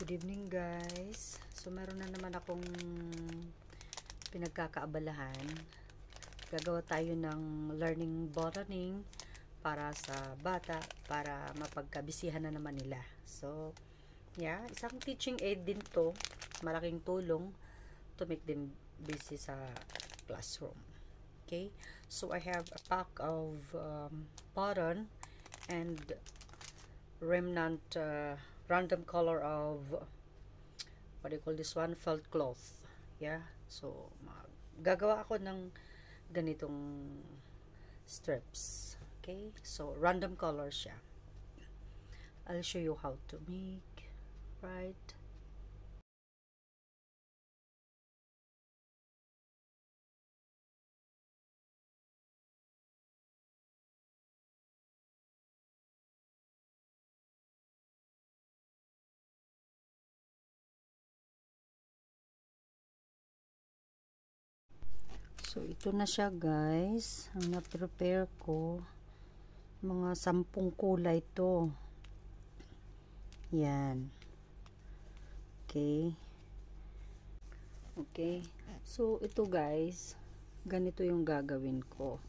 Good evening guys. So meron na naman akong pinagkakaabalahan. Gagawa tayo ng learning botaning para sa bata para mapagkabisihan na naman nila. So yeah, isang teaching aid din to. Malaking tulong to make them busy sa classroom. Okay, so I have a pack of boron and remnant random color of what do you call this one, felt cloth. Yeah, so gagawa ako ng ganitong strips. Okay, so random color siya. I'll show you how to make, right? So, ito na siya guys. Ang na-prepare ko, mga 10 kulay to. Yan. Okay. Okay. So, ito guys, ganito yung gagawin ko.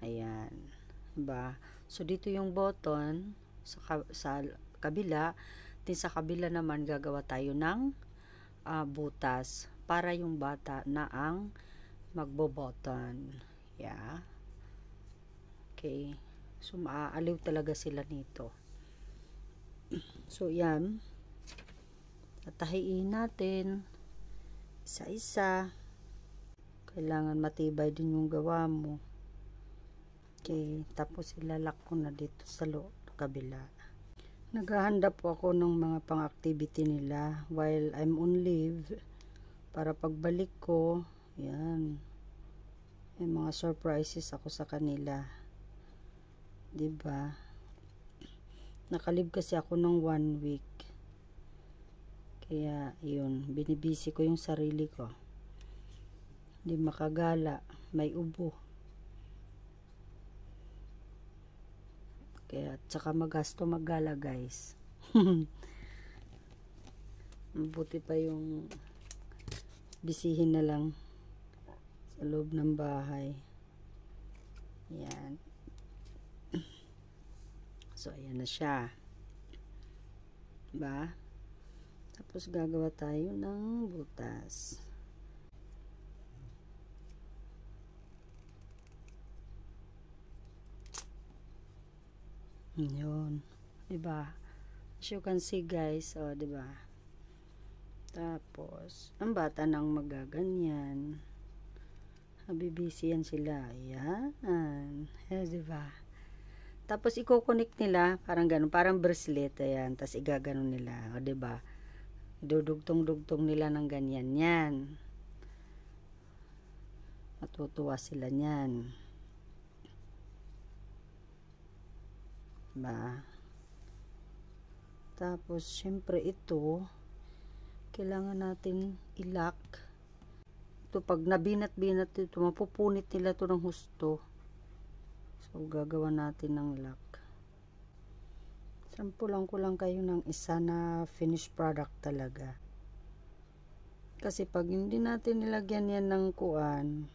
Ayan. Diba? So, dito yung button sa kabila. Din sa kabila naman, gagawa tayo ng butas para yung bata na ang magbo-button. Yeah. Okay. So, maaaliw talaga sila nito. So, yan. Tatahiin natin. Isa-isa. Kailangan matibay din yung gawa mo. Okay. Tapos, ilalak ko na dito sa kabila. Naghahanda po ako ng mga pang-activity nila while I'm on leave. Para pagbalik ko, yan. May mga surprises ako sa kanila. Diba? Nakalib kasi ako ng 1 week. Kaya, yun. Binibisi ko yung sarili ko. Hindi makagala. May ubo. Kaya, tsaka magasto maggala, guys. Mabuti pa yung bisihin na lang sa loob ng bahay. Yan. So, ayan na siya. Diba? Tapos, gagawa tayo ng butas. Yun. Diba? As you can see, guys. O, diba? Tapos, ang bata nang magaganyan. Nabibisi yan sila. Ayan. Diba? Tapos, i-connect nila, parang ganun, parang bracelet, ayan, tapos igaganon nila, o, diba? Dudugtong-dugtong nila ng ganyan, yan. Matutuwa sila niyan. Diba? Tapos, syempre, ito, kailangan natin i-lock. Ito, pag nabinat-binat ito, mapupunit nila ito ng husto. So, gagawa natin ng lock. Sampulan ko lang kayo ng isa na finished product talaga. Kasi pag hindi natin nilagyan yan ng kuan,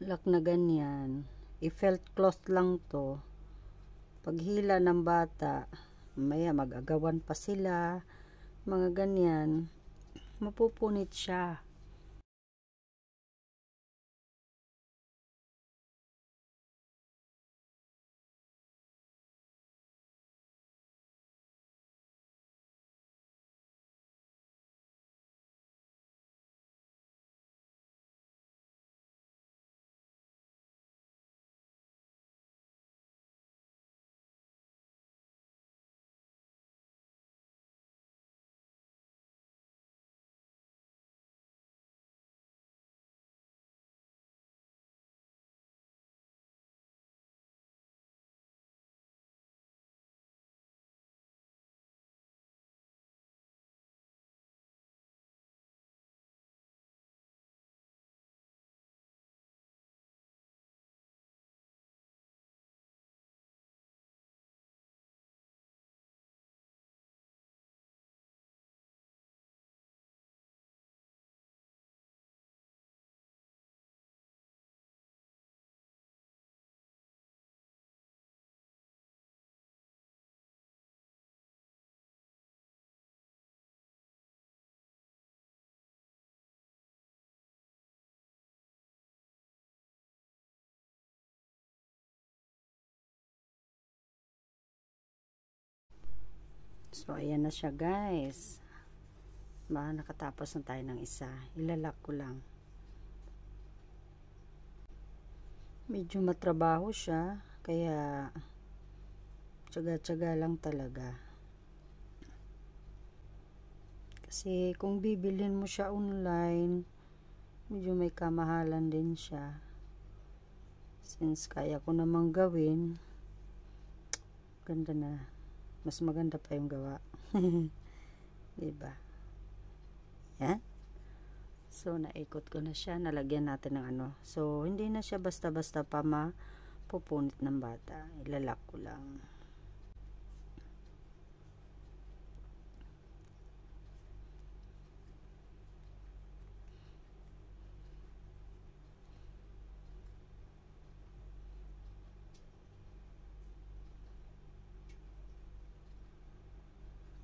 lock na ganyan, i-felt cloth lang to. Pag hila ng bata, maya mag-agawan pa sila, mga ganyan, mapupunit siya. So, ayan na siya guys. Nakatapos na tayo ng isa. Ilalak ko lang. Medyo matrabaho siya. Kaya, tsaga-tsaga lang talaga. Kasi, kung bibilhin mo siya online, medyo may kamahalan din siya. Since kaya ko namang gawin, ganda na. Mas maganda pa yung gawa. Diba? Yan. So, naikot ko na siya. Nalagyan natin ng ano. So, hindi na siya basta-basta pa mapupunit ng bata. Ilalak ko lang.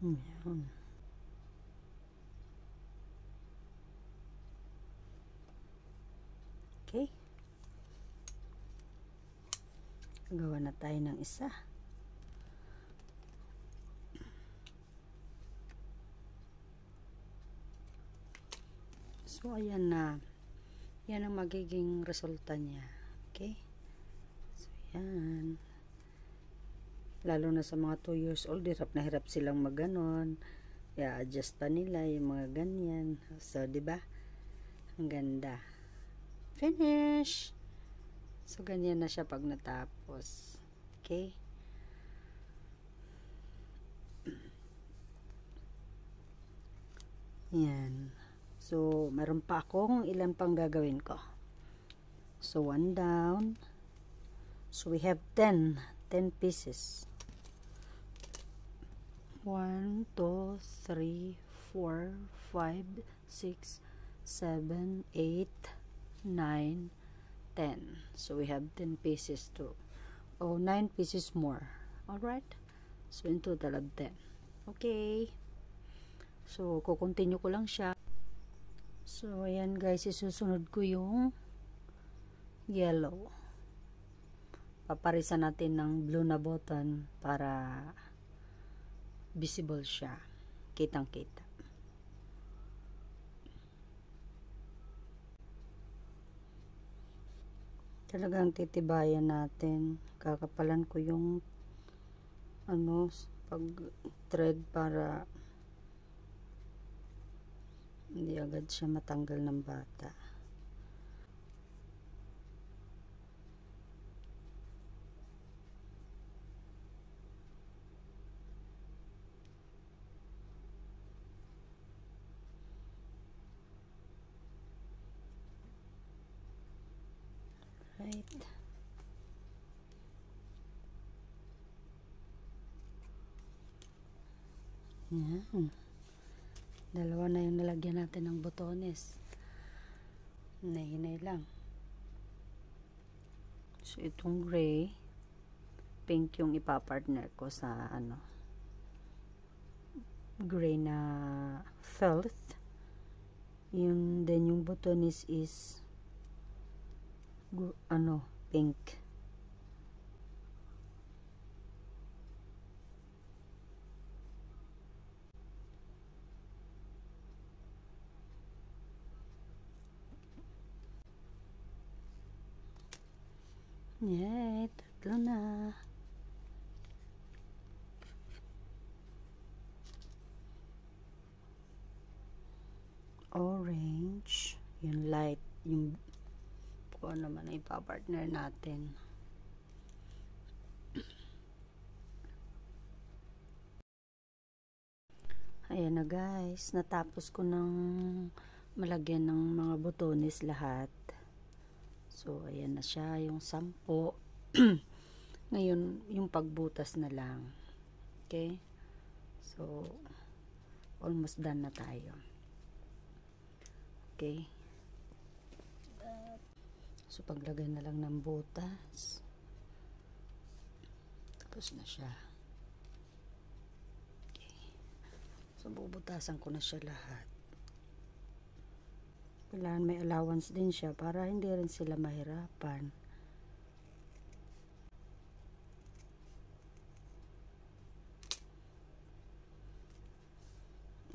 Yan. Okay. Gawa na tayo ng isa. So, ayan na. Yan ang magiging resulta niya. Okay? So, yan. Lalo na sa mga 2 years old, hirap na hirap silang maganon. I-adjust pa nila yung mga ganyan. So, diba? Ang ganda. Finish! So, ganyan na siya pag natapos. Okay? Yan. So, meron pa akong ilan pang gagawin ko. So, 1 down. So, we have 10 pieces. 1, 2, 3, 4, 5, 6, 7, 8, 9, 10. So, we have 10 pieces too. Oh, 9 pieces more. Alright? So, in total of 10. Okay. So, kukontinue ko lang siya. So, ayan guys, isusunod ko yung yellow. Paparisan natin ng blue na button para visible siya. Kitang-kita. Talagang titibayan natin. Kakapalan ko yung pag thread para hindi agad siya matanggal ng bata. Right. Yan. Dalawa na yung nalagyan natin ng botones. Hinay-hinay lang. So, itong gray, pink yung ipapartner ko sa gray na felt. Then yung botones is pink. Yay, tatlo na. Orange, yung light, yung kung ano man ay ipapartner natin. Ayan na guys, natapos ko ng malagyan ng mga botones lahat. So, ayan na siya, yung 10. Ngayon, yung pagbutas na lang. Okay? So, almost done na tayo. Okay? So, paglagay na lang ng butas. Tapos na siya. Okay. So, bubutasan ko na siya lahat. Kailangan may allowance din siya para hindi rin sila mahirapan.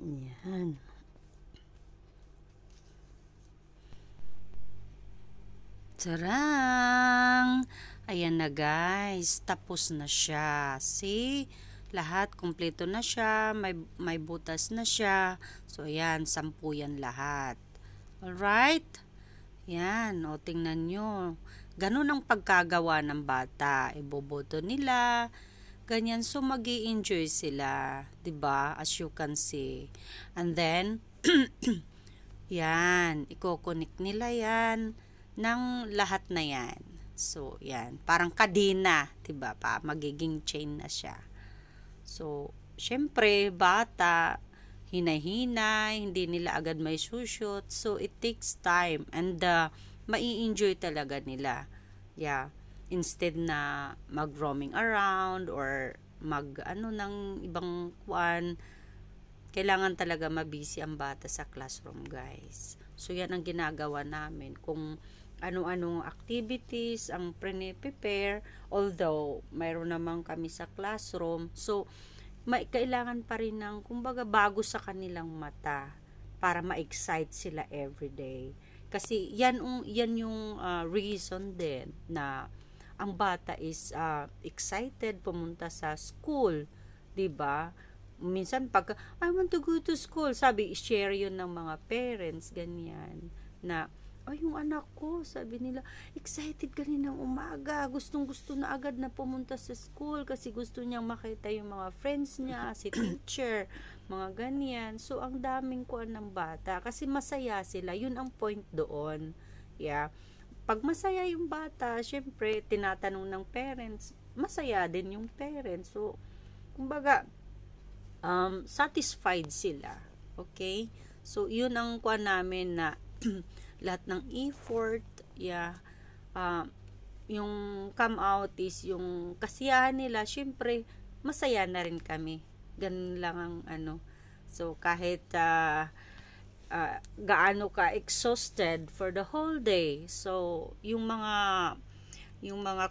Yan. Tarang! Ayan na guys, tapos na siya. See? Lahat, kumpleto na siya. May butas na siya. So, ayan, 10 yan lahat. Alright? Yan, o tingnan nyo. Ganun ang pagkagawa ng bata. Iboboto nila. Ganyan, so mag-i-enjoy sila. 'Di ba? As you can see. And then, yan, i-connect nila yan ng lahat na yan. So, yan. Parang kadena, 'di ba? Magiging chain na siya. So, syempre, bata, hinay-hinay, hindi nila agad may shoot. So, it takes time and mai-enjoy talaga nila. Yeah. Instead na mag-roaming around or mag-ano ng ibang kuan, kailangan talaga mabisi ang bata sa classroom, guys. So, yan ang ginagawa namin. Kung ano-anong activities ang prepare, although mayroon naman kami sa classroom, so kailangan pa rin ng kumbaga bago sa kanilang mata para ma-excite sila everyday. Kasi yan yung reason din na ang bata is excited pumunta sa school, 'di ba? Minsan pag I want to go to school, sabi i-share yun ng mga parents, ganyan na yung anak ko, sabi nila, excited kaninang umaga. Gustong-gusto na agad na pumunta sa school kasi gusto niyang makita yung mga friends niya, si teacher, mga ganyan. So, ang daming kuan ng bata kasi masaya sila. Yun ang point doon. Yeah. Pag masaya yung bata, syempre, tinatanong ng parents, masaya din yung parents. So, kumbaga, satisfied sila. Okay? So, yun ang kuan namin na lahat ng effort, yung come out is yung kasiyahan nila, syempre masaya na rin kami. Ganun lang ang ano. So kahit gaano ka exhausted for the whole day, so yung mga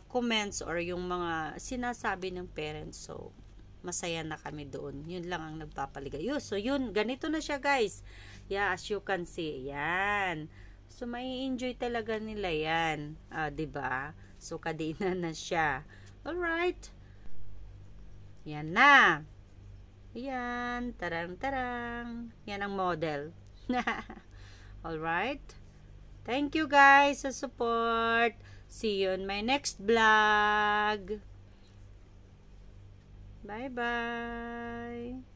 comments or yung mga sinasabi ng parents, so masaya na kami doon. Yun lang ang nagpapaligay. So yun, ganito na siya guys. Yeah, as you can see, yan. So, may enjoy talaga nila yan. 'Di ba? So, kadena na siya. Alright. Yan na. Yan. Tarang-tarang. Yan ang model. Alright. Thank you guys sa support. See you in my next vlog. Bye-bye.